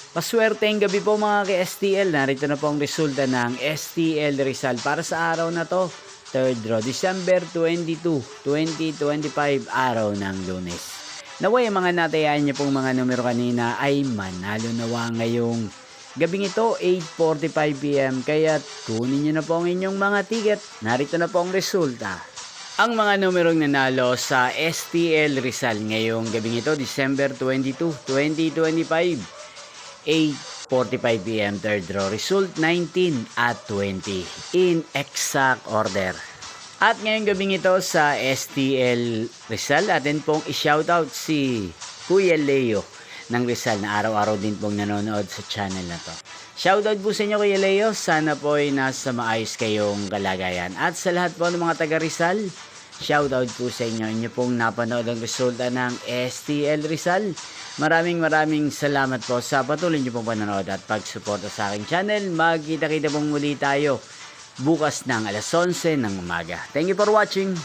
Paswerteng gabi po mga ka-STL. Narito na po ang resulta ng STL Rizal para sa araw na to. Third draw, December 22, 2025, araw ng Lunes. Naway ang mga natayaan niyo pong mga numero kanina ay manalo nawa ngayong gabing ito, 8:45 PM. Kaya kunin niyo na po ang inyong mga ticket. Narito na po ang resulta. Ang mga numerong nanalo sa STL Rizal ngayong gabing ito, December 22, 2025. 8:45 PM third draw, result 19 at 20 in exact order. At ngayong gabing ito sa STL Rizal, atin pong i-shoutout si Kuya Leo ng Rizal na araw-araw din pong nanonood sa channel na to. Shoutout po sa inyo Kuya Leo, sana po ay nasa maayos kayong kalagayan. At sa lahat po ng mga taga Rizal, shoutout po sa inyo pong napanood ang resulta ng STL Rizal. Maraming salamat po sa patuloy niyo pong panonood at pagsuporta sa aking channel. Magkita-kita pong muli tayo bukas ng alas 11 ng umaga. Thank you for watching.